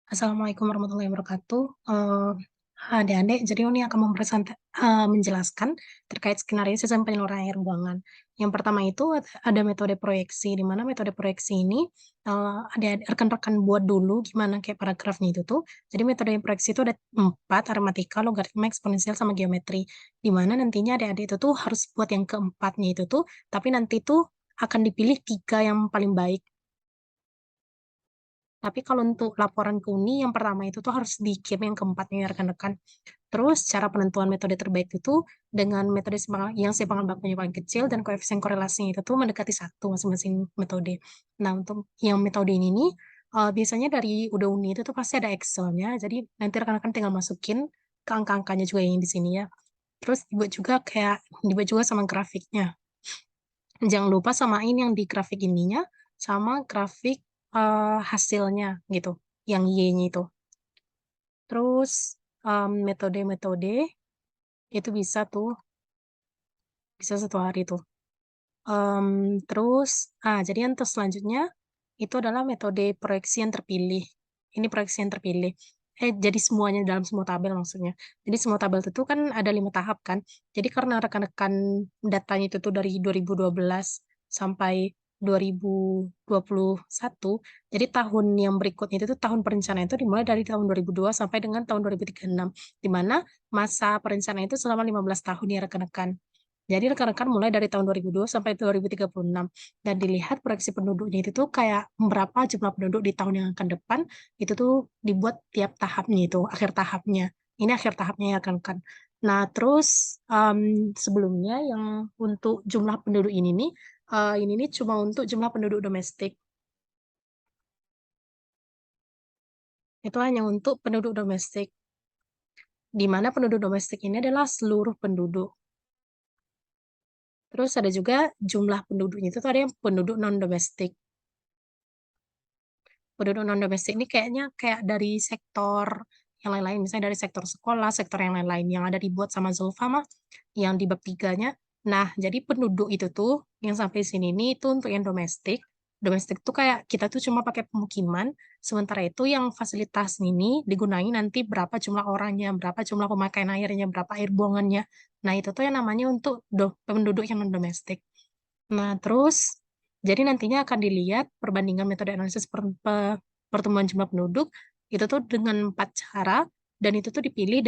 Assalamualaikum warahmatullahi wabarakatuh. Adik-adik, jadi ini akan menjelaskan terkait skenario sistem penyaluran air buangan. Yang pertama itu ada metode proyeksi, di mana metode proyeksi ini adik-adik rekan-rekan buat dulu gimana kayak paragrafnya itu tuh. Jadi metode proyeksi itu ada 4, aritmatika, logaritma, eksponensial, sama geometri. Di mana nantinya adik-adik itu tuh harus buat yang keempatnya itu tuh, tapi nanti tuh akan dipilih 3 yang paling baik. Tapi kalau untuk laporan ke uni, yang pertama itu tuh harus di-keep yang keempatnya ya rekan-rekan. Terus cara penentuan metode terbaik itu dengan metode yang simpangan bakunya paling kecil dan koefisien korelasinya itu tuh mendekati 1 masing-masing metode. Nah, untuk yang metode ini nih, biasanya dari udah uni itu tuh pasti ada Excel-nya, jadi nanti rekan-rekan tinggal masukin ke angka-angkanya juga yang di sini ya. Terus dibuat juga sama grafiknya. Jangan lupa samain yang di grafik ininya sama grafik hasilnya gitu, yang Y-nya itu. Terus metode-metode itu bisa 1 hari tuh. Terus, jadi yang selanjutnya itu adalah metode proyeksi yang terpilih. Ini proyeksi yang terpilih. Jadi semuanya dalam semua tabel maksudnya. Jadi semua tabel itu kan ada 5 tahap kan. Jadi karena rekan-rekan datanya itu tuh dari 2012 sampai 2021, jadi tahun yang berikutnya itu tuh tahun perencanaan itu dimulai dari tahun 2002 sampai dengan tahun 2036, di mana masa perencanaan itu selama 15 tahun ya rekan-rekan. Jadi rekan-rekan mulai dari tahun 2002 sampai 2036 dan dilihat proyeksi penduduknya itu tuh kayak berapa jumlah penduduk di tahun yang akan depan, itu tuh dibuat tiap tahapnya itu, akhir tahapnya. Ini akhir tahapnya ya rekan-rekan. Nah, terus sebelumnya yang untuk jumlah penduduk ini nih cuma untuk jumlah penduduk domestik. Itu hanya untuk penduduk domestik, di mana penduduk domestik ini adalah seluruh penduduk. Terus ada juga jumlah penduduknya itu tuh ada yang penduduk non-domestik. Penduduk non-domestik ini kayaknya kayak dari sektor yang lain-lain, misalnya dari sektor sekolah, sektor yang lain-lain yang ada dibuat sama Zulfa mah, yang di bab 3-nya. Nah, jadi penduduk itu tuh yang sampai sini ini itu untuk yang domestik. Domestik tuh kayak kita tuh cuma pakai pemukiman, sementara itu yang fasilitas ini digunain nanti berapa jumlah orangnya, berapa jumlah pemakaian airnya, berapa air buangannya. Nah, itu tuh yang namanya untuk penduduk yang non-domestik. Nah, terus jadi nantinya akan dilihat perbandingan metode analisis pertumbuhan jumlah penduduk itu tuh dengan 4 cara, dan itu tuh dipilih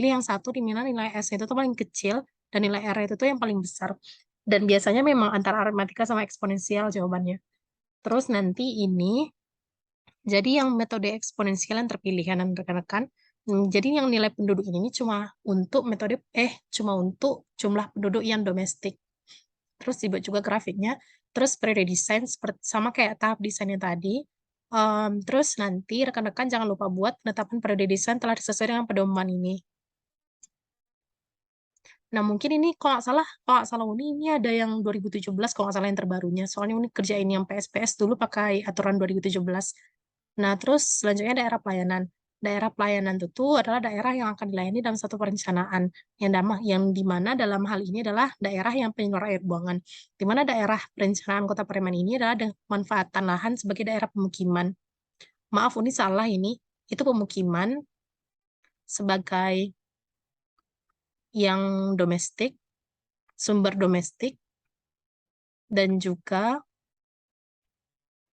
yang satu di mana nilai S itu tuh paling kecil dan nilai R itu tuh yang paling besar. Dan biasanya memang antara aritmatika sama eksponensial jawabannya. Terus nanti ini jadi yang metode eksponensial yang terpilih kan rekan-rekan. Jadi yang nilai penduduk ini cuma untuk jumlah penduduk yang domestik. Terus dibuat juga grafiknya, terus periode desain seperti sama kayak tahap desainnya tadi. Terus nanti rekan-rekan jangan lupa buat penetapan periode desain telah sesuai dengan pedoman ini. Nah, mungkin ini kalau nggak salah Uni ini ada yang 2017 kalau nggak salah yang terbarunya. Soalnya Uni kerjain yang PSPS dulu pakai aturan 2017. Nah, terus selanjutnya daerah pelayanan. Daerah pelayanan itu adalah daerah yang akan dilayani dalam satu perencanaan. Yang di mana dalam hal ini adalah daerah yang pengelola air buangan. Di mana daerah perencanaan Kota Pareman ini adalah manfaatan lahan sebagai daerah pemukiman. Maaf, Uni salah ini. Itu pemukiman sebagai yang domestik, sumber domestik, dan juga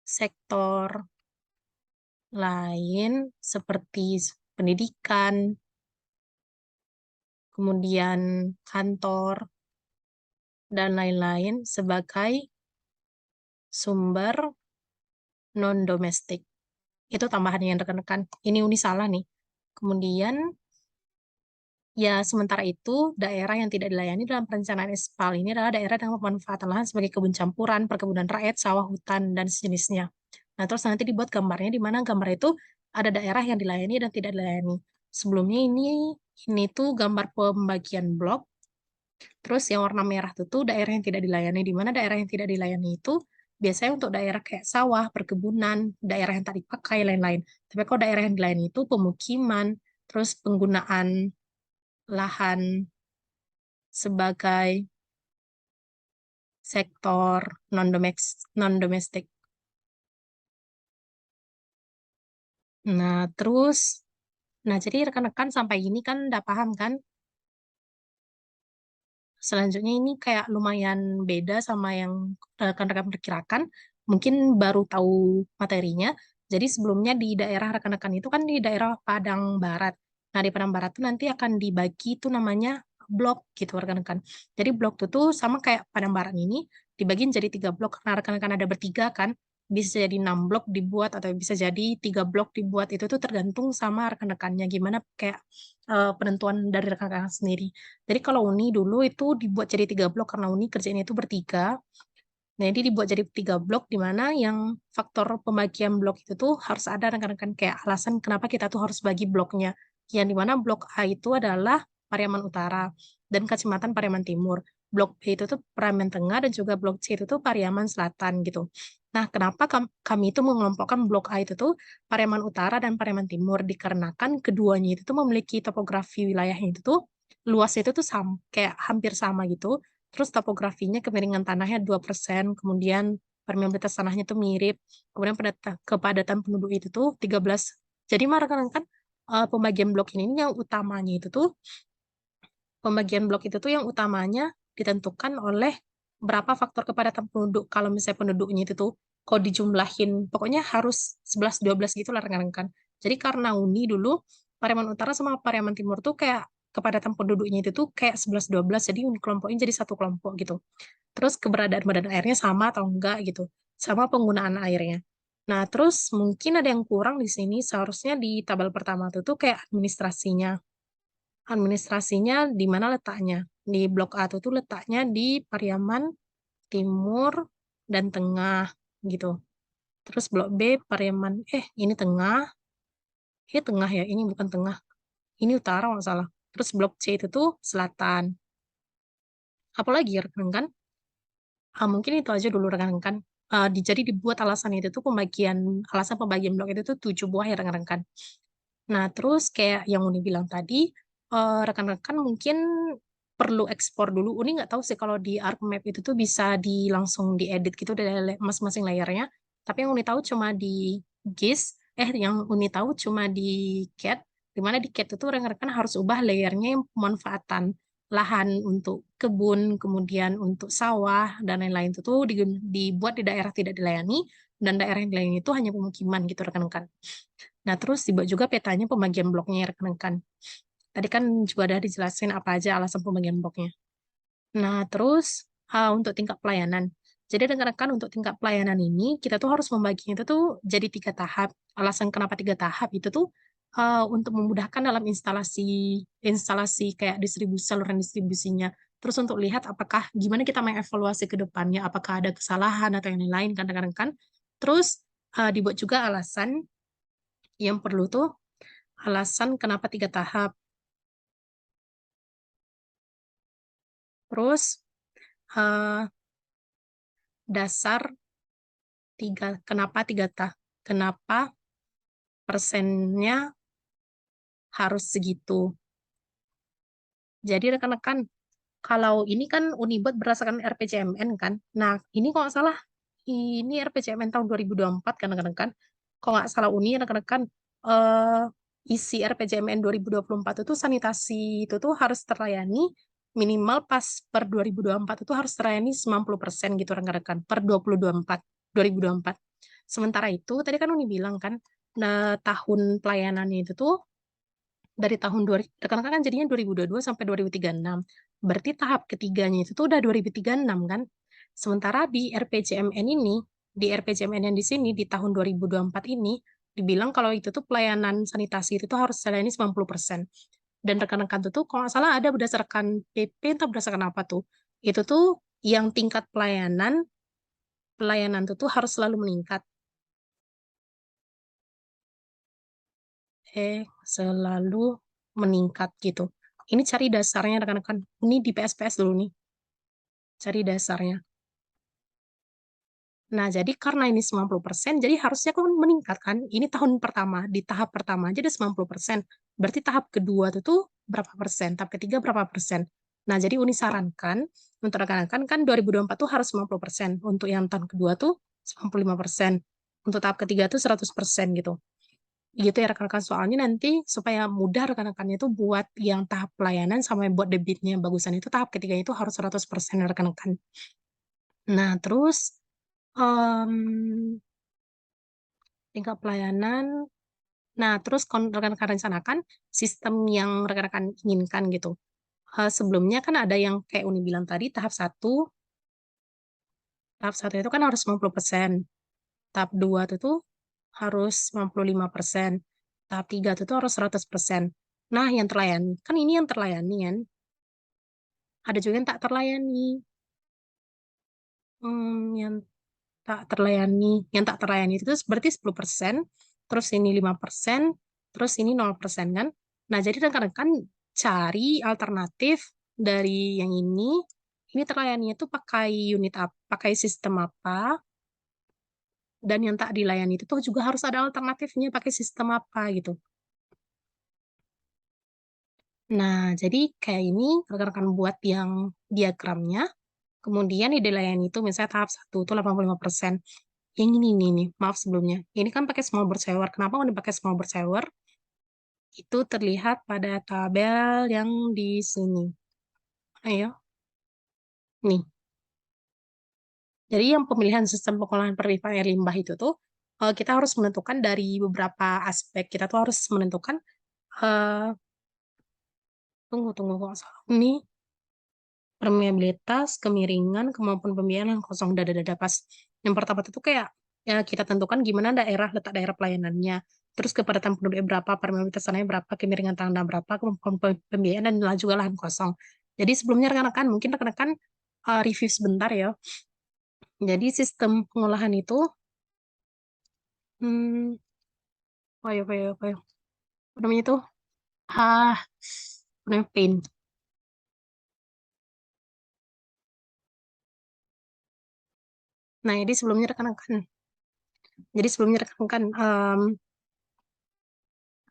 sektor lain seperti pendidikan, kemudian kantor, dan lain-lain sebagai sumber non-domestik. Itu tambahannya yang rekan-rekan. Ini Uni salah nih. Kemudian, ya sementara itu, daerah yang tidak dilayani dalam perencanaan SPAL ini adalah daerah dengan pemanfaatan lahan sebagai kebun campuran, perkebunan rakyat, sawah, hutan, dan sejenisnya. Nah, terus nanti dibuat gambarnya, di mana gambar itu ada daerah yang dilayani dan tidak dilayani. Sebelumnya ini tuh gambar pembagian blok. Terus yang warna merah itu tuh daerah yang tidak dilayani, di mana daerah yang tidak dilayani itu biasanya untuk daerah kayak sawah, perkebunan, daerah yang tak dipakai, lain-lain. Tapi kalau daerah yang dilayani itu pemukiman, terus penggunaan lahan sebagai sektor non-domestik. Nah, terus, nah jadi rekan-rekan sampai ini kan udah paham kan? Selanjutnya ini kayak lumayan beda sama yang rekan-rekan perkirakan. Mungkin baru tahu materinya. Jadi sebelumnya di daerah rekan-rekan itu kan di daerah Padang Barat. Nah, di Padang Barat tuh nanti akan dibagi itu namanya blok gitu rekan-rekan. Jadi blok itu tuh sama kayak Padang Barat ini dibagiin jadi 3 blok karena rekan-rekan ada bertiga kan. Bisa jadi 6 blok dibuat atau bisa jadi 3 blok dibuat, itu tuh tergantung sama rekan-rekannya gimana kayak penentuan dari rekan-rekan sendiri. Jadi kalau Uni dulu itu dibuat jadi 3 blok karena Uni kerjanya itu bertiga. Nah, jadi dibuat jadi 3 blok di mana yang faktor pembagian blok itu tuh harus ada rekan-rekan kayak alasan kenapa kita tuh harus bagi bloknya. Yang di mana blok A itu adalah Pariaman Utara dan Kecamatan Pariaman Timur. Blok B itu tuh Pariaman Tengah dan juga blok C itu tuh Pariaman Selatan gitu. Nah, kenapa kami itu mengelompokkan blok A itu tuh Pariaman Utara dan Pariaman Timur dikarenakan keduanya itu tuh memiliki topografi wilayahnya itu tuh luasnya itu tuh sama, kayak hampir sama gitu. Terus topografinya kemiringan tanahnya 2%, kemudian permeabilitas tanahnya tuh mirip, kemudian kepadatan penduduk itu tuh 13. Jadi rekan-rekan pembagian blok ini yang utamanya itu tuh pembagian blok itu tuh yang utamanya ditentukan oleh berapa faktor kepadatan penduduk. Kalau misalnya penduduknya itu tuh kalau dijumlahin pokoknya harus 11 12 gitu lah rekan-rekan. Jadi karena Uni dulu Pariaman Utara sama Pariaman Timur tuh kayak kepadatan penduduknya itu tuh kayak 11 12, jadi Uni kelompokin jadi satu kelompok gitu. Terus keberadaan badan airnya sama atau enggak gitu. Sama penggunaan airnya. Nah, terus mungkin ada yang kurang di sini seharusnya di tabel pertama tuh kayak administrasinya. Administrasinya di mana letaknya? Di blok A itu tuh letaknya di Pariaman Timur dan Tengah gitu. Terus blok B Pariaman ini tengah. Ini tengah ya, ini bukan tengah. Ini utara nggak salah. Terus blok C itu tuh selatan. Apalagi ya rekan-rekan? Mungkin itu aja dulu rekan-rekan. Jadi dibuat alasan itu tuh alasan pembagian blok itu tuh 7 buah ya rekan-rekan. Nah, terus kayak yang Uni bilang tadi, rekan-rekan mungkin perlu ekspor dulu. Uni nggak tahu sih kalau di ArcMap itu tuh bisa langsung diedit gitu dari masing-masing layarnya. Tapi yang Uni tahu cuma di GIS, yang Uni tahu cuma di CAD, di mana di CAD itu rekan-rekan harus ubah layernya yang pemanfaatan lahan untuk kebun, kemudian untuk sawah, dan lain-lain itu tuh dibuat di daerah tidak dilayani, dan daerah yang dilayani itu hanya pemukiman gitu rekan-rekan. Nah, terus dibuat juga petanya pembagian bloknya ya rekan-rekan. Tadi kan juga udah dijelasin apa aja alasan pembagian bloknya. Nah, terus untuk tingkat pelayanan. Jadi rekan-rekan untuk tingkat pelayanan ini kita tuh harus membaginya itu tuh jadi 3 tahap. Alasan kenapa 3 tahap itu tuh untuk memudahkan dalam instalasi instalasi kayak distribusi saluran distribusinya. Terus untuk lihat apakah gimana kita mengevaluasi ke depannya, apakah ada kesalahan atau yang lain kan rekan-rekan. Terus dibuat juga alasan yang perlu tuh alasan kenapa 3 tahap. Terus eh, dasar kenapa kenapa persennya harus segitu. Jadi rekan-rekan, kalau ini kan Unibot berdasarkan RPJMN kan. Nah, ini kalau nggak salah, ini RPJMN tahun 2024 kan rekan-rekan. Kalau nggak salah Uni, rekan-rekan, eh, isi RPJMN 2024 itu sanitasi itu tuh harus terlayani minimal pas per 2024 itu harus terlayani 90% gitu rekan-rekan. Per 2024, 2024. Sementara itu, tadi kan Uni bilang kan, nah, tahun pelayanannya itu tuh dari tahun rekan-rekan kan jadinya 2022 sampai 2036. Berarti tahap ketiganya itu tuh udah 2036 kan. Sementara di RPJMN ini, di RPJMN yang di sini di tahun 2024 ini dibilang kalau itu tuh pelayanan sanitasi itu tuh harus dilayani 90%. Dan rekan-rekan tuh kalau nggak salah ada berdasarkan PP atau berdasarkan apa tuh. Itu tuh yang tingkat pelayanan tuh harus selalu meningkat. Selalu meningkat gitu. Ini cari dasarnya rekan-rekan. Ini di PSPS dulu nih, cari dasarnya. Nah, jadi karena ini 90%, jadi harusnya kan meningkat kan. Ini tahun pertama, di tahap pertama aja ada 90%. Berarti tahap kedua itu tuh berapa persen? Tahap ketiga berapa persen? Nah, jadi Uni sarankan untuk rekan-rekan kan 2024 tuh harus 90%. Untuk yang tahun kedua tuh 95%. Untuk tahap ketiga tuh 100% gitu. Gitu ya rekan-rekan, soalnya nanti supaya mudah rekan-rekannya itu buat yang tahap pelayanan sama buat debitnya bagusan itu tahap ketiganya itu harus 100% ya rekan-rekan. Nah terus, mmm, tingkat pelayanan, nah terus rekan-rekan rencanakan sistem yang rekan-rekan inginkan gitu. Sebelumnya kan ada yang kayak Uni bilang tadi tahap satu itu kan harus 50%, tahap 2 itu tuh harus 55%, tahap 3 itu tuh harus 100%. Nah yang terlayani, kan ini yang terlayani kan, ada juga yang tak terlayani. Yang tak terlayani itu berarti 10%, terus ini 5%, terus ini 0% kan. Nah, jadi rekan-rekan cari alternatif dari yang ini terlayaninya tuh pakai unit apa, pakai sistem apa, dan yang tak dilayani itu tuh juga harus ada alternatifnya pakai sistem apa gitu. Nah, jadi kayak ini rekan-rekan buat yang diagramnya, kemudian yang dilayani itu misalnya tahap 1 itu 85%. Yang ini nih, maaf sebelumnya. Ini kan pakai small bird shower. Kenapa mau dipakai small bird shower? Itu terlihat pada tabel yang di sini. Ayo, nih. Jadi yang pemilihan sistem pengolahan perpipahan air limbah itu tuh, kita harus menentukan dari beberapa aspek. Kita tuh harus menentukan, eee, tunggu kok nggak salah. Ini permeabilitas, kemiringan, kemampuan pembiayaan yang kosong, dada-dada pas. Yang pertama itu kayak, ya kita tentukan gimana letak daerah pelayanannya, terus kepadatan penduduknya berapa, permeabilitas tanahnya berapa, kemiringan tanah berapa, kemampuan pembiayaan, dan juga lahan kosong. Jadi sebelumnya rekan-rekan, mungkin rekan-rekan, review sebentar ya. Jadi sistem pengolahan itu, mmm, apa namanya itu, ah, namanya pain. Nah, jadi sebelumnya rekan-rekan,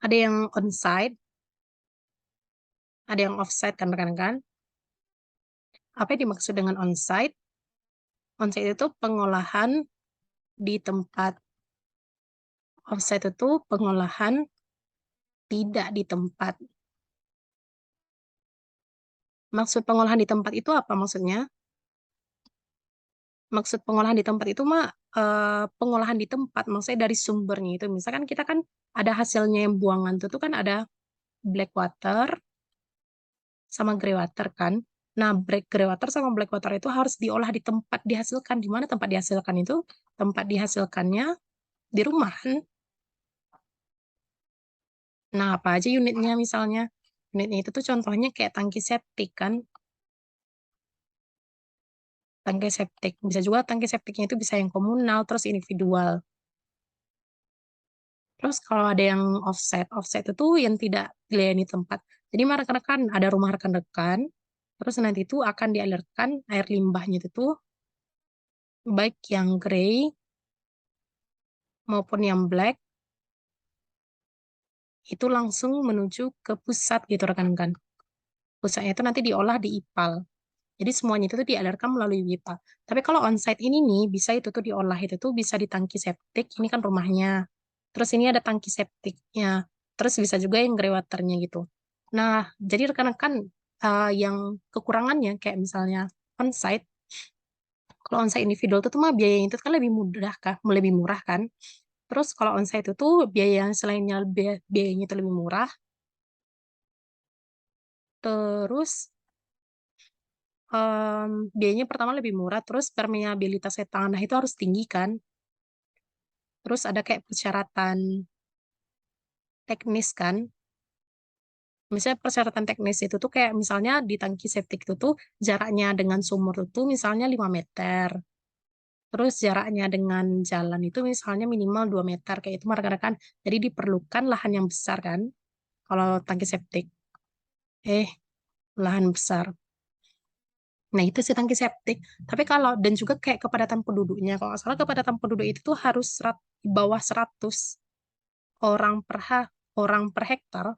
ada yang onsite, ada yang offsite kan rekan-rekan. Apa yang dimaksud dengan onsite? Onsite itu pengolahan di tempat, offsite itu pengolahan tidak di tempat. Maksud pengolahan di tempat itu apa maksudnya? Maksud pengolahan di tempat itu mah, pengolahan di tempat maksudnya dari sumbernya itu. Misalkan kita kan ada hasilnya yang buangan itu tuh kan ada black water sama grey water kan. Nah, grey water sama black water itu harus diolah di tempat dihasilkan. Di mana tempat dihasilkan itu? Tempat dihasilkannya di rumah kan. Nah, apa aja unitnya misalnya? Unitnya itu tuh contohnya kayak tangki septik kan. Tangki septik. Bisa juga tangki septiknya itu bisa yang komunal, terus individual. Terus kalau ada yang offset, offset itu yang tidak dilayani tempat. Jadi rekan-rekan ada rumah rekan-rekan, terus nanti itu akan dialirkan air limbahnya itu tuh baik yang grey maupun yang black itu langsung menuju ke pusat gitu rekan-rekan. Pusatnya itu nanti diolah di IPAL. Jadi semuanya itu tuh dialirkan melalui WIPA. Tapi kalau onsite ini nih, bisa itu tuh diolah itu tuh bisa di tangki septik, ini kan rumahnya. Terus ini ada tangki septiknya. Terus bisa juga yang grey waternya gitu. Nah, jadi rekan-rekan, yang kekurangannya kayak misalnya onsite, kalau onsite individual itu tuh mah biayanya itu kan lebih murah kan. Terus kalau onsite itu tuh biaya selainnya biayanya itu lebih murah, terus biayanya pertama lebih murah, terus permeabilitas tanah itu harus tinggi kan. Terus ada kayak persyaratan teknis kan. Misalnya persyaratan teknis itu tuh kayak misalnya di tangki septik itu tuh jaraknya dengan sumur itu misalnya 5 meter. Terus jaraknya dengan jalan itu misalnya minimal 2 meter kayak itu rekan-rekan. Jadi diperlukan lahan yang besar kan kalau tangki septik. Eh, lahan besar. Nah, itu sih tangki septik. Tapi kalau dan juga kayak kepadatan penduduknya. Kalau nggak salah kepadatan penduduk itu tuh harus di bawah 100 orang orang per hektar.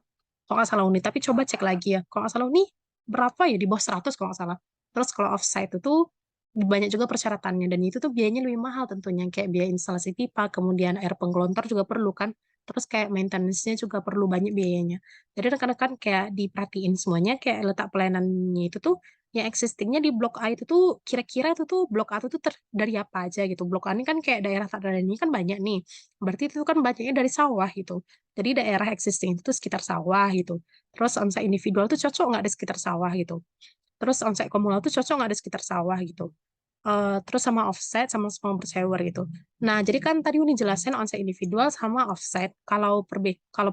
Kalau nggak salah Uni. Tapi coba cek lagi ya. Kalau nggak salah Uni berapa ya di bawah 100 kalau nggak salah. Terus kalau offsite itu tuh banyak juga persyaratannya dan itu tuh biayanya lebih mahal tentunya kayak biaya instalasi pipa, kemudian air penggelontor juga perlu kan. terus kayak maintenance-nya juga perlu banyak biayanya. Jadi rekan-rekan kayak diperhatiin semuanya, kayak letak pelayanannya itu tuh yang existing-nya di Blok A itu tuh kira-kira itu tuh Blok A itu tuh dari apa aja gitu. Blok A ini kan kayak daerah Tadan ini kan banyak nih. Berarti itu kan banyaknya dari sawah gitu. Jadi daerah existing itu tuh sekitar sawah gitu. Terus onsite individual tuh cocok nggak di sekitar sawah gitu. Terus onsite komunal tuh cocok nggak di sekitar sawah gitu. Terus sama offset sama small bersewer gitu. Nah, jadi kan tadi udah jelasin onsite individual sama offset. Kalau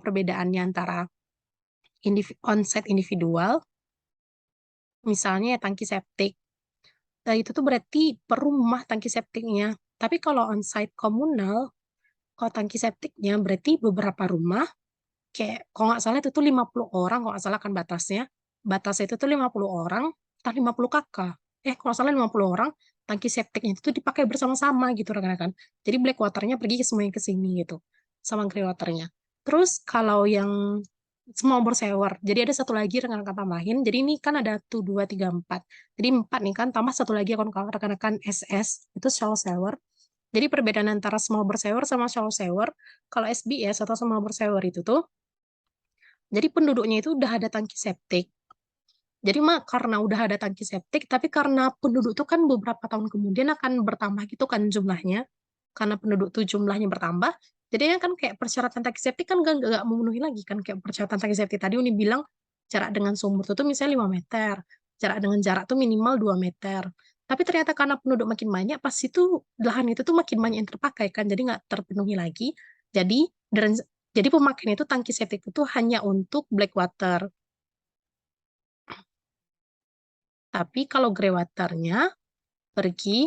perbedaannya antara onsite individual, misalnya ya tangki septik, itu tuh berarti per rumah tangki septiknya. Tapi kalau onsite komunal, kalau tangki septiknya berarti beberapa rumah, kayak kalau nggak salah itu tuh 50 orang, kalau nggak salah kan batasnya. Batasnya itu tuh 50 orang, entah 50 kakak. Kalau nggak salah 50 orang, tangki septiknya itu tuh dipakai bersama-sama gitu rekan-rekan. Jadi black waternya pergi ke semuanya ke sini gitu. Sama grey waternya. Terus kalau yang small bore shower, jadi ada satu lagi rekan-rekan tambahin. Jadi ini kan ada tuh 2, 3, 4. Jadi 4 nih kan, tambah satu lagi kalau rekan-rekan SS, itu shallow shower. Jadi perbedaan antara small bore shower sama shallow shower, kalau SBS atau small bore shower itu tuh, jadi penduduknya itu udah ada tangki septik. Jadi mah karena udah ada tangki septik, tapi karena penduduk tuh kan beberapa tahun kemudian akan bertambah gitu kan jumlahnya. Karena penduduk tuh jumlahnya bertambah, jadinya kan kayak persyaratan tangki septik kan nggak memenuhi lagi kan kayak persyaratan tangki septik tadi Uni bilang jarak dengan sumur tuh misalnya 5 meter, jarak dengan jarak tuh minimal 2 meter. Tapi ternyata karena penduduk makin banyak, pas itu lahan itu tuh makin banyak yang terpakai kan, jadi nggak terpenuhi lagi. Jadi dan jadi pemakaian itu tangki septik itu hanya untuk black water. Tapi kalau grey waternya pergi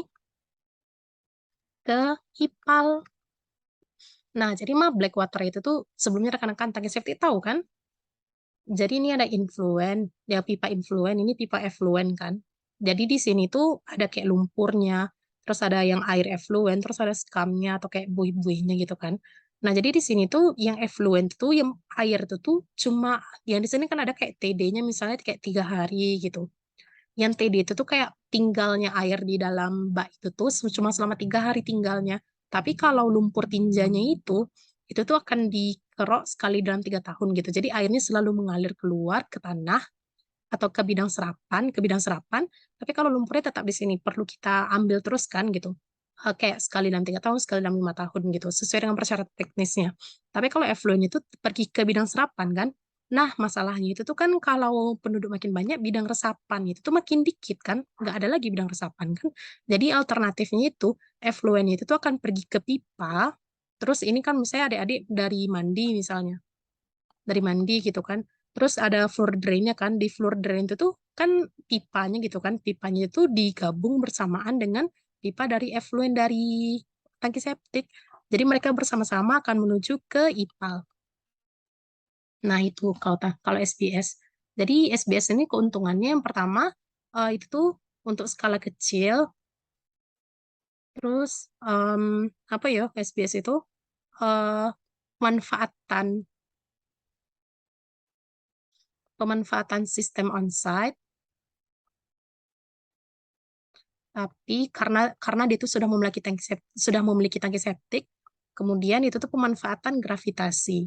ke IPAL. Nah, jadi mah black water itu tuh sebelumnya rekan-rekan tangki septic tahu kan? Jadi ini ada influen, ya pipa influen, ini pipa effluent kan. Jadi di sini tuh ada kayak lumpurnya, terus ada yang air effluent, terus ada skamnya atau kayak buih-buihnya gitu kan. Nah, jadi di sini tuh yang effluent tuh, yang air itu tuh cuma, yang di sini kan ada kayak TD-nya misalnya kayak 3 hari gitu. Yang TD itu tuh kayak tinggalnya air di dalam bak itu tuh cuma selama 3 hari tinggalnya. Tapi kalau lumpur tinjanya itu tuh akan dikerok sekali dalam 3 tahun gitu. Jadi airnya selalu mengalir keluar ke tanah atau ke bidang serapan. Tapi kalau lumpurnya tetap di sini, perlu kita ambil terus kan gitu. Kayak sekali dalam 3 tahun, sekali dalam 5 tahun gitu, sesuai dengan persyaratan teknisnya. Tapi kalau effluent itu pergi ke bidang serapan kan. Nah, masalahnya itu tuh kan kalau penduduk makin banyak, bidang resapan itu tuh makin dikit kan, nggak ada lagi bidang resapan kan. Jadi alternatifnya itu, effluent itu tuh akan pergi ke pipa, terus ini kan misalnya adik-adik dari mandi misalnya, dari mandi gitu kan. Terus ada floor drainnya kan, di floor drain itu tuh kan pipanya gitu kan, pipanya itu digabung bersamaan dengan pipa dari effluent dari tangki septik. Jadi mereka bersama-sama akan menuju ke IPAL. Nah itu kalau SBS. Jadi SBS ini keuntungannya yang pertama itu tuh untuk skala kecil, terus apa ya SBS itu eh, manfaatan pemanfaatan sistem onsite. Tapi karena dia itu sudah memiliki tangki septik, kemudian itu tuh pemanfaatan gravitasi.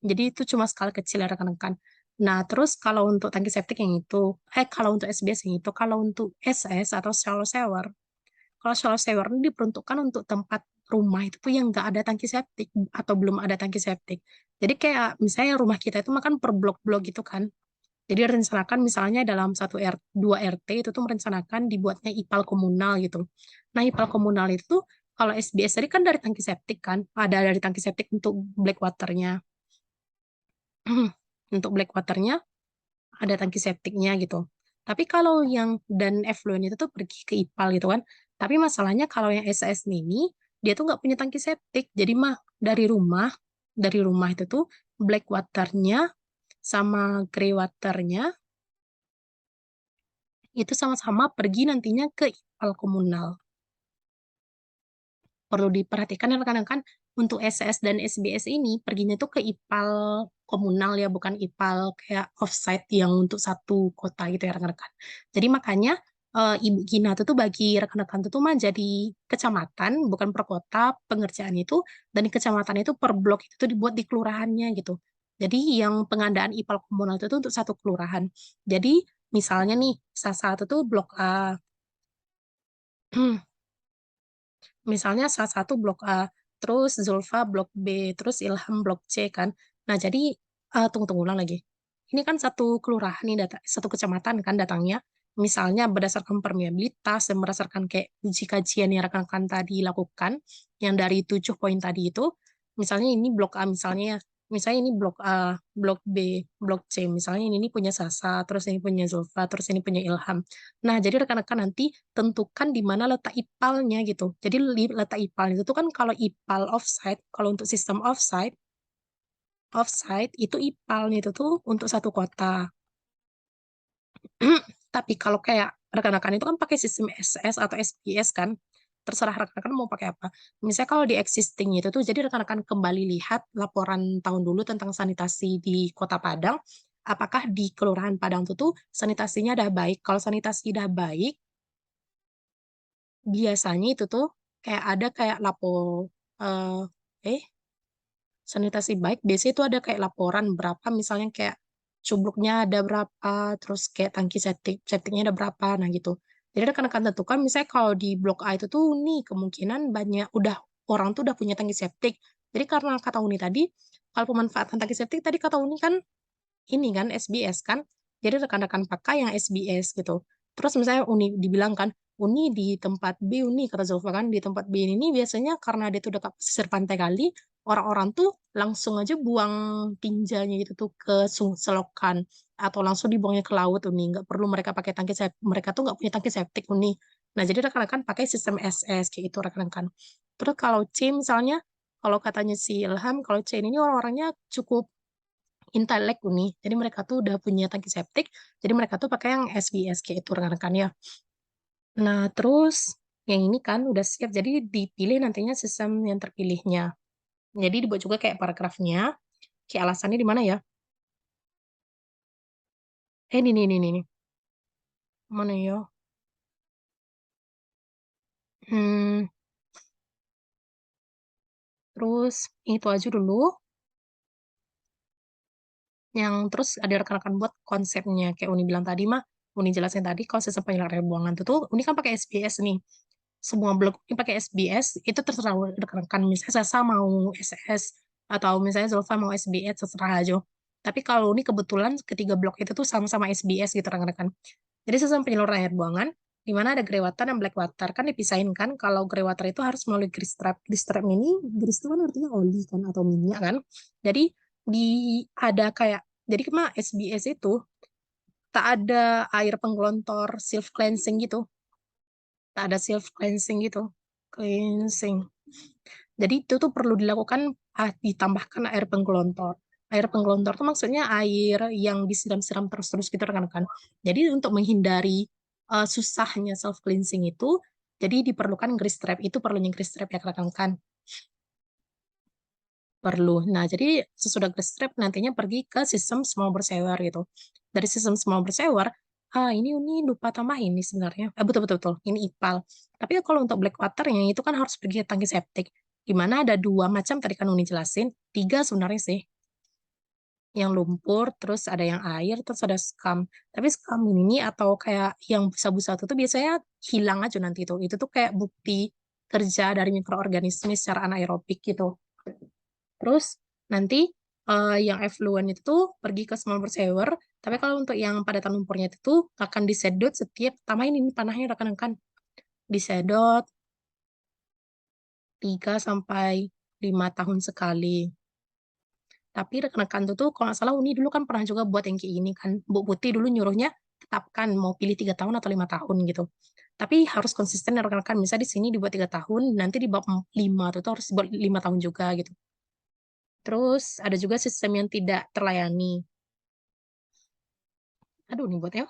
Jadi itu cuma skala kecil ya rekan-rekan. Nah, terus kalau untuk tangki septik yang itu, kalau untuk SBS yang itu, kalau untuk SS atau shallow shower, kalau shallow shower ini diperuntukkan untuk tempat rumah itu tuh yang nggak ada tangki septik atau belum ada tangki septik. Jadi kayak misalnya rumah kita itu makan per blok-blok gitu kan. Jadi rencanakan misalnya dalam 2 RT itu tuh merencanakan dibuatnya IPAL komunal gitu. Nah, IPAL komunal itu tuh kalau SBS tadi kan dari tangki septik kan, ada dari tangki septik untuk black waternya. Untuk black waternya ada tangki septiknya gitu. Tapi kalau yang dan effluent itu tuh pergi ke IPAL gitu kan. Tapi masalahnya kalau yang SS ini dia tuh nggak punya tangki septik. Jadi mah dari rumah itu tuh black waternya sama grey waternya itu sama-sama pergi nantinya ke IPAL komunal. Perlu diperhatikan ya rekan-rekan, untuk SS dan SBS ini perginya tuh ke IPAL komunal ya, bukan IPAL kayak offsite yang untuk satu kota gitu ya rekan-rekan. Jadi makanya Ibu Gina itu tuh bagi rekan-rekan itu tuh mah jadi kecamatan, bukan per kota pengerjaan itu, dan di kecamatan itu per blok itu tuh dibuat di kelurahannya gitu. Jadi yang pengadaan IPAL komunal itu tuh untuk satu kelurahan. Jadi misalnya nih, salah satu tuh blok A, misalnya salah satu blok A, terus Zulfa blok B, terus Ilham blok C kan. Nah, jadi tunggu-tunggu ulang lagi. Ini kan satu kelurahan nih data, satu kecamatan kan datangnya. Misalnya berdasarkan permeabilitas dan berdasarkan kayak uji kajian yang rekan-rekan tadi lakukan, yang dari 7 poin tadi itu, misalnya ini blok A misalnya ya, misalnya ini blok A, blok B, blok C, misalnya ini punya Sasa, terus ini punya Zulfa, terus ini punya Ilham. Nah, jadi rekan-rekan nanti tentukan di mana letak ipalnya gitu. Jadi letak ipal itu tuh kan kalau ipal offsite, kalau untuk sistem offsite, offsite itu ipalnya itu tuh untuk satu kota. Tapi kalau kayak rekan-rekan itu kan pakai sistem SS atau SBS kan, terserah rekan-rekan mau pakai apa. Misalnya kalau di existing itu tuh, jadi rekan-rekan kembali lihat laporan tahun dulu tentang sanitasi di Kota Padang, apakah di Kelurahan Padang itu tuh sanitasinya udah baik. Kalau sanitasi udah baik, biasanya itu tuh kayak ada kayak eh eh sanitasi baik biasanya itu ada kayak laporan berapa misalnya kayak cubluknya ada berapa terus kayak tangki septiknya ada berapa nah gitu. Jadi rekan-rekan tentukan misalnya kalau di blok A itu tuh nih kemungkinan banyak udah orang tuh udah punya tangki septik. Jadi karena kata Uni tadi kalau pemanfaatan tangki septik tadi kata Uni kan ini kan SBS kan. Jadi rekan-rekan pakai yang SBS gitu. Terus misalnya Uni dibilang kan, Uni di tempat B, Uni kata Zulfa kan, di tempat B ini biasanya karena dia tuh dekat pesisir pantai kali, orang-orang tuh langsung aja buang tinjanya gitu tuh ke selokan atau langsung dibuangnya ke laut Uni. Nggak perlu mereka pakai tangki septik, mereka tuh nggak punya tangki septik Uni. Nah jadi rekan-rekan pakai sistem SS kayak itu rekan-rekan. Terus kalau C misalnya, kalau katanya si Ilham, kalau C ini orang-orangnya cukup intelek nih. Jadi mereka tuh udah punya tangki septik, jadi mereka tuh pakai yang SBS kayak itu rekan-rekan ya. Nah, terus yang ini kan udah siap, jadi dipilih nantinya sistem yang terpilihnya. Jadi dibuat juga kayak paragrafnya, kayak alasannya di mana ya? Ini. Mana ya? Hmm, terus itu aja dulu. Yang terus ada rekan-rekan buat konsepnya, kayak Uni bilang tadi mah, Uni jelasin tadi kalau sistem penyelenggaraan air buangan itu tuh, Uni kan pakai SBS nih. Semua blog ini pakai SBS itu terserah rekan-rekan misalnya Sasa mau SS atau misalnya Zulfa mau SBS terserah aja tapi kalau ini kebetulan ketiga blok itu tuh sama-sama SBS gitu rekan-rekan jadi sistem penyaluran air buangan di mana ada grey water dan black water kan dipisahin kan kalau grey water itu harus melalui grease trap ini grease itu kan artinya oli kan atau minyak kan jadi di ada kayak jadi kemana SBS itu tak ada air penggelontor self cleansing gitu tak ada self cleansing gitu cleansing jadi itu tuh perlu dilakukan ditambahkan air penggelontor air penggelontor tuh maksudnya air yang disiram-siram terus-terus gitu rekan-rekan jadi untuk menghindari susahnya self cleansing itu jadi diperlukan grease trap itu perlunya grease trap ya rekan-rekan perlu nah jadi sesudah grease trap nantinya pergi ke sistem small bersewer gitu dari sistem small bersewer ini lupa tambah ini sebenarnya betul betul betul ini IPAL tapi kalau untuk black water yang itu kan harus pergi ke tangki septik di mana ada dua macam tadi kan Uni jelasin tiga sebenarnya sih yang lumpur terus ada yang air terus ada scum tapi scum ini atau kayak yang busa-busa itu tuh biasanya hilang aja nanti itu tuh kayak bukti kerja dari mikroorganisme secara anaerobik gitu terus nanti yang effluent itu tuh pergi ke small sewer tapi kalau untuk yang padatan lumpurnya itu tuh akan disedot setiap tambahin ini tanahnya rekan-rekan disedot 3 sampai 5 tahun sekali. Tapi rekan-rekan tuh kalau nggak salah Uni dulu kan pernah juga buat yang kayak gini kan. Bu Putih dulu nyuruhnya tetapkan mau pilih 3 tahun atau 5 tahun gitu. Tapi harus konsisten ya rekan-rekan. Misalnya di sini dibuat 3 tahun, nanti di bab 5 tuh harus dibuat 5 tahun juga gitu. Terus ada juga sistem yang tidak terlayani. Aduh nih buat ya.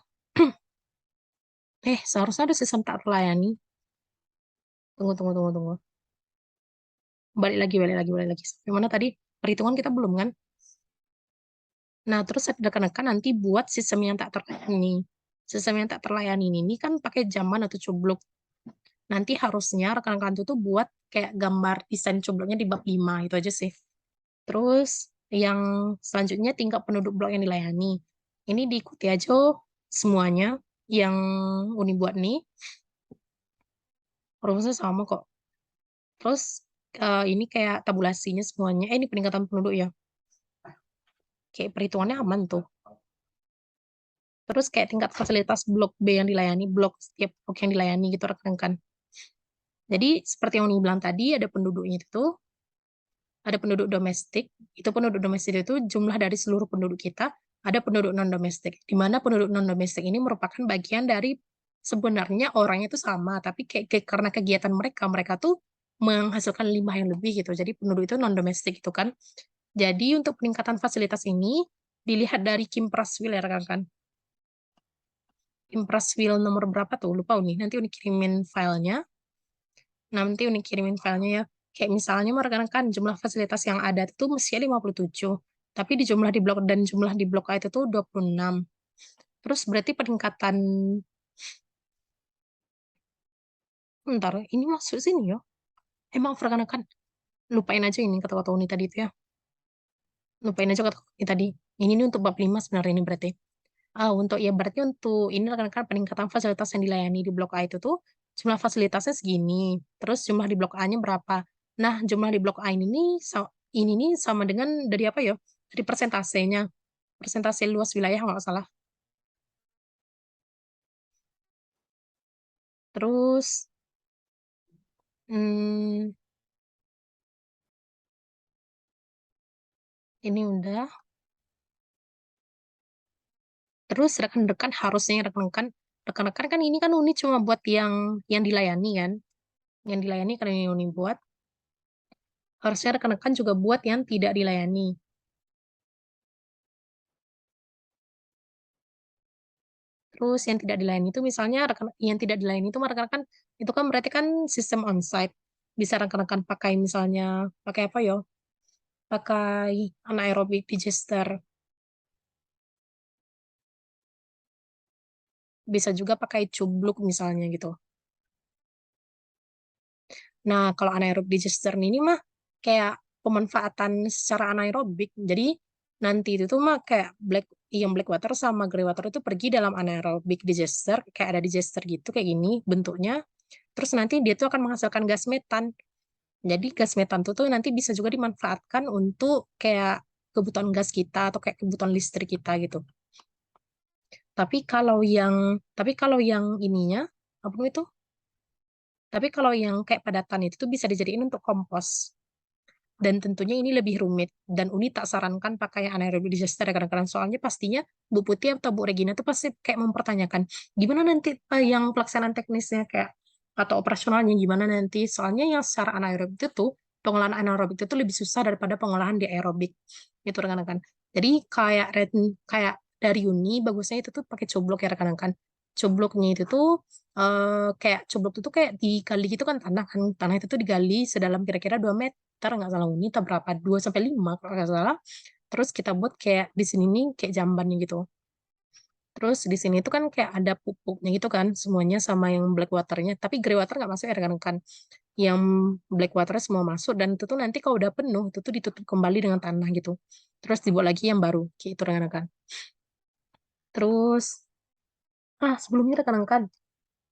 Seharusnya ada sistem tak terlayani. Tunggu. Balik lagi. Gimana tadi? Perhitungan kita belum kan? Nah, terus rekan-rekan nanti buat sistem yang tak terlayani. Sistem yang tak terlayani ini kan pakai jamban atau cubluk. Nanti harusnya rekan-rekan tuh buat kayak gambar desain cubluknya di bab 5 itu aja sih. Terus yang selanjutnya tingkat penduduk blok yang dilayani. Ini diikuti aja semuanya yang Uni buat nih. Rumusnya sama kok. Terus ini kayak tabulasinya semuanya. Ini peningkatan penduduk ya. Kayak perhitungannya aman tuh. Terus kayak tingkat fasilitas blok B yang dilayani, blok setiap blok yang dilayani gitu rekan-rekan. Jadi seperti yang Uni bilang tadi, ada penduduknya itu, ada penduduk domestik. Itu penduduk domestik itu jumlah dari seluruh penduduk kita. Ada penduduk non-domestik. Di mana penduduk non-domestik ini merupakan bagian dari sebenarnya orangnya itu sama, tapi karena kegiatan mereka, mereka tuh menghasilkan limbah yang lebih gitu. Jadi penduduk itu non-domestik itu kan. Jadi untuk peningkatan fasilitas ini dilihat dari Kim Praswil ya rekan-rekan. Kim Praswil nomor berapa tuh? Lupa nih. Nanti Uni kirimin filenya. Nanti Uni kirimin filenya ya. Kayak misalnya rekan-rekan jumlah fasilitas yang ada itu mesti 57. Tapi di jumlah di blok dan jumlah di blok A itu tuh 26. Terus berarti peningkatan, bentar, ini masuk sini ya. Emang rekan-rekan, lupain aja ini kata-kata Uni tadi itu ya. Lupain aja kata Uni tadi. Ini nih untuk bab 5 sebenarnya ini berarti. Untuk ya berarti untuk ini rekan-rekan peningkatan fasilitas yang dilayani di blok A itu tuh jumlah fasilitasnya segini. Terus jumlah di blok A-nya berapa? Nah, jumlah di blok A ini nih sama dengan dari apa ya? Dari persentasenya. Persentase luas wilayah nggak salah. Terus hmm, ini udah. Terus rekan-rekan harusnya rekan-rekan kan ini kan Uni cuma buat yang dilayani kan. Yang dilayani karena ini Uni buat. Harusnya rekan-rekan juga buat yang tidak dilayani. Terus yang tidak dilayani itu misalnya yang tidak dilayani itu rekan-rekan itu kan berarti kan sistem onsite. Bisa rekan-rekan pakai misalnya pakai apa ya? Pakai anaerobic digester. Bisa juga pakai cubluk misalnya gitu. Nah, kalau anaerobic digester ini mah kayak pemanfaatan secara anaerobik. Jadi nanti itu tuh mah kayak yang black water sama grey water itu pergi dalam anaerobic digester, kayak ada digester gitu kayak gini bentuknya. Terus nanti dia tuh akan menghasilkan gas metan. Jadi gas metan tuh nanti bisa juga dimanfaatkan untuk kayak kebutuhan gas kita atau kayak kebutuhan listrik kita gitu. Tapi kalau yang tapi kalau yang ininya apa itu? Tapi kalau yang kayak padatan itu tuh bisa dijadiin untuk kompos. Dan tentunya ini lebih rumit. Dan Uni tak sarankan pakai anaerobic digester ya kadang-kadang. Soalnya pastinya Bu Putih atau Bu Regina tuh pasti kayak mempertanyakan, gimana nanti yang pelaksanaan teknisnya kayak atau operasionalnya gimana nanti. Soalnya yang secara anaerobik itu tuh, pengolahan anaerobik itu tuh lebih susah daripada pengolahan di aerobik. Itu rekan-rekan. Jadi kayak dari Uni bagusnya itu tuh pakai coblok ya rekan-rekan. Cobloknya itu tuh kayak coblok itu tuh kayak digali gitu kan tanah kan. Tanah itu tuh digali sedalam kira-kira 2 meter nggak salah Uni atau berapa 2 sampai 5 kalau nggak salah. Terus kita buat kayak di sini nih kayak jambannya gitu. Terus di sini tuh kan kayak ada pupuknya gitu kan semuanya sama yang black waternya. Tapi grey water nggak masuk ya rekan-rekan. Yang black water semua masuk dan itu tuh nanti kalau udah penuh itu tuh ditutup kembali dengan tanah gitu. Terus dibuat lagi yang baru kayak itu rekan-rekan. Terus sebelumnya rekan-rekan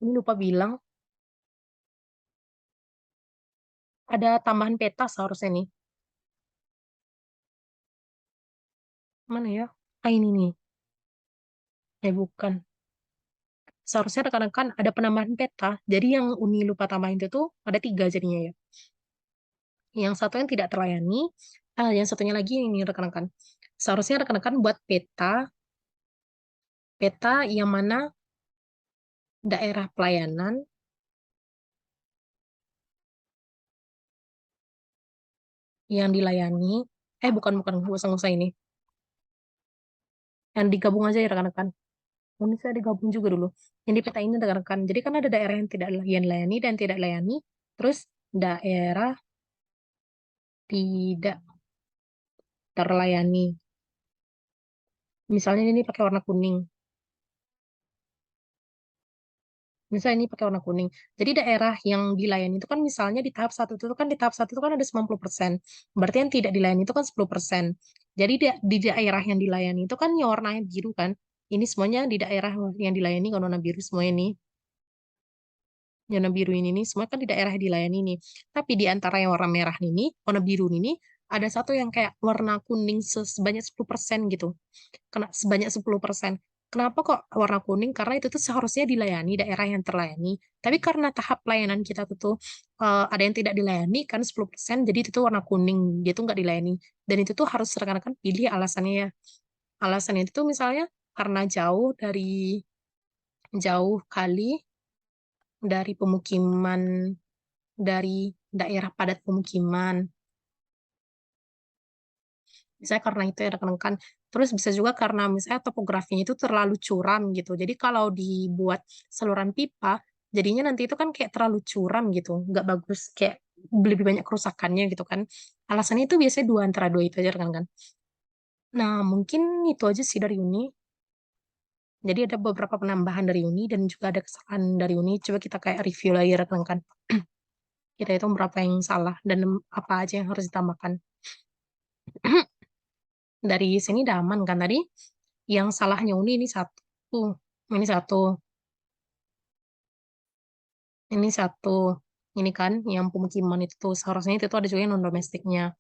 ini lupa bilang ada tambahan peta seharusnya nih. Mana ya? Ini nih. Bukan. Seharusnya rekan-rekan ada penambahan peta. Jadi yang Uni lupa tambahin itu tuh ada 3 jadinya ya. Yang satu yang tidak terlayani, yang satunya lagi ini rekan-rekan. Seharusnya rekan-rekan buat peta yang mana daerah pelayanan yang dilayani, bukan bukan nggak usah ini, yang digabung aja ya rekan-rekan. Ini saya digabung juga dulu. Yang di peta ini rekan-rekan. Jadi kan ada daerah yang tidak yang layani dan tidak layani, terus daerah tidak terlayani. Misalnya ini pakai warna kuning. Misal ini pakai warna kuning. Jadi daerah yang dilayani itu kan misalnya di tahap satu itu kan di tahap satu itu kan ada 90%. Berarti yang tidak dilayani itu kan 10%. Jadi di daerah yang dilayani itu kan yang warnanya biru kan. Ini semuanya di daerah yang dilayani kan warna biru semua ini. Zona biru ini nih, semua kan di daerah yang dilayani nih. Tapi di antara yang warna merah ini, warna biru ini, ada satu yang kayak warna kuning sebanyak 10% gitu. Kena sebanyak 10%. Kenapa kok warna kuning? Karena itu tuh seharusnya dilayani daerah yang terlayani. Tapi karena tahap pelayanan kita tuh ada yang tidak dilayani kan 10%, jadi itu tuh warna kuning, dia tuh nggak dilayani. Dan itu tuh harus rekan-rekan pilih alasannya ya. Alasannya itu tuh misalnya karena jauh kali dari pemukiman, dari daerah padat pemukiman. Misalnya karena itu ya rekan-rekan. Terus bisa juga karena misalnya topografinya itu terlalu curam gitu. Jadi kalau dibuat saluran pipa, jadinya nanti itu kan kayak terlalu curam gitu. Nggak bagus, kayak lebih banyak kerusakannya gitu kan. Alasannya itu biasanya dua antara dua itu aja rekan-rekan. Nah, mungkin itu aja sih dari Uni. Jadi ada beberapa penambahan dari Uni dan juga ada kesalahan dari Uni. Coba kita kayak review lagi rekan-rekan. Kita itu berapa yang salah dan apa aja yang harus ditambahkan. Dari sini udah aman kan tadi? Yang salahnya Uni ini satu, ini satu, ini satu, ini kan yang pemukiman itu tuh seharusnya itu tuh ada juga yang non domestiknya.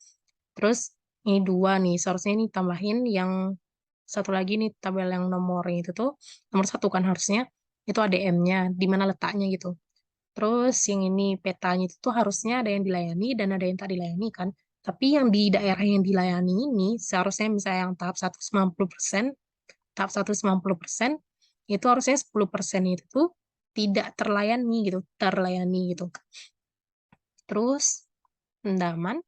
Terus ini dua nih, seharusnya ini tambahin yang satu lagi nih tabel yang nomor itu tuh nomor satu kan harusnya itu ADM-nya di mana letaknya gitu. Terus yang ini petanya itu tuh harusnya ada yang dilayani dan ada yang tak dilayani kan. Tapi yang di daerah yang dilayani ini seharusnya misalnya yang tahap 190%, tahap 190% itu harusnya 10% itu tuh tidak terlayani gitu, terlayani gitu. Terus pendaman,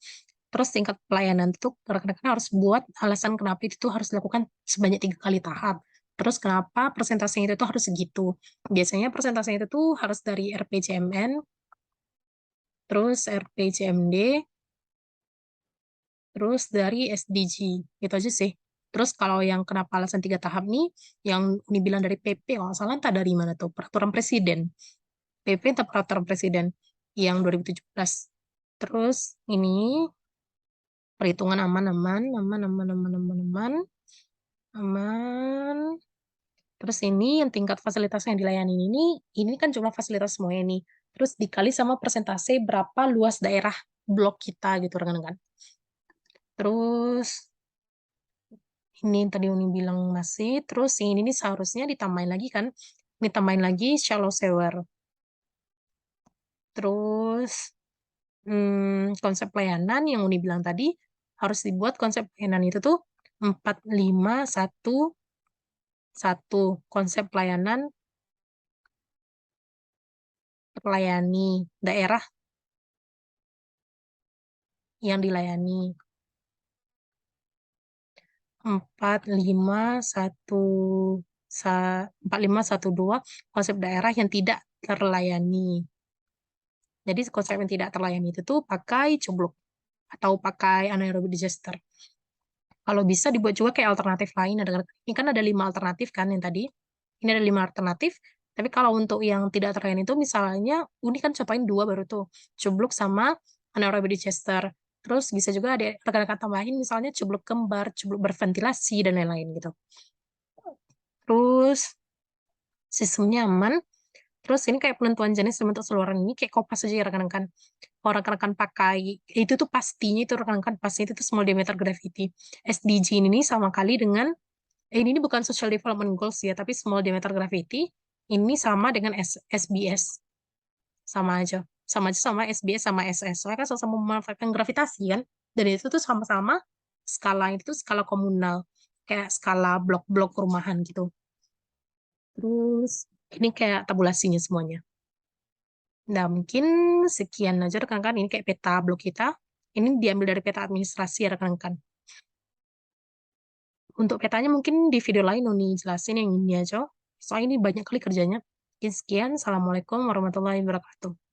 terus tingkat pelayanan itu rekan-rekan harus buat alasan kenapa itu tuh harus dilakukan sebanyak 3 kali tahap. Terus kenapa persentasenya itu tuh harus segitu. Biasanya persentasenya itu tuh harus dari RPJMN, terus RPJMD, terus dari SDG. Itu aja sih. Terus kalau yang kenapa alasan 3 tahap nih, yang dibilang dari PP, kalau nggak salah entah dari mana tuh, peraturan presiden. PP entah peraturan presiden yang 2017. Terus ini perhitungan aman, aman, aman, aman, aman, aman, aman, aman. Terus ini yang tingkat fasilitas yang dilayani ini kan jumlah fasilitas semuanya nih. Terus dikali sama persentase berapa luas daerah blok kita gitu rekan-rekan. Terus ini yang tadi Uni bilang masih, terus yang ini nih seharusnya ditambahin lagi kan, ditambahin lagi shallow sewer. Terus konsep pelayanan yang Uni bilang tadi, harus dibuat konsep pelayanan itu tuh 4511, konsep pelayanan melayani daerah yang dilayani. 4512 konsep daerah yang tidak terlayani. Jadi konsep yang tidak terlayani itu tuh pakai cubluk atau pakai anaerobic digester. Kalau bisa dibuat juga kayak alternatif lain. Ini kan ada 5 alternatif kan yang tadi. Ini ada 5 alternatif. Tapi kalau untuk yang tidak terlayani itu misalnya, Uni kan cobain dua baru tuh. Cubluk sama anaerobic digester. Terus bisa juga ada rekan-rekan tambahin misalnya cubluk kembar, cubluk berventilasi, dan lain-lain gitu. Terus sistemnya aman. Terus ini kayak penentuan jenis dan bentuk saluran ini kayak kopas aja ya rekan-rekan. Kalau rekan-rekan pakai, itu tuh pastinya itu rekan-rekan pastinya itu tuh small diameter gravity. SDG ini sama kali dengan, ini bukan social development goals ya, tapi small diameter gravity ini sama dengan SBS. Sama aja. Sama aja sama SBS sama SS. Soalnya kan sama-sama memanfaatkan gravitasi kan. Dan itu tuh sama-sama skala itu tuh skala komunal. Kayak skala blok-blok perumahan gitu. Terus ini kayak tabulasinya semuanya. Nah, mungkin sekian aja rekan-rekan. Ini kayak peta blok kita. Ini diambil dari peta administrasi ya rekan-rekan. Untuk petanya mungkin di video lain Uni jelasin yang ini aja. Soalnya ini banyak kali kerjanya. Sekian, Assalamualaikum warahmatullahi wabarakatuh.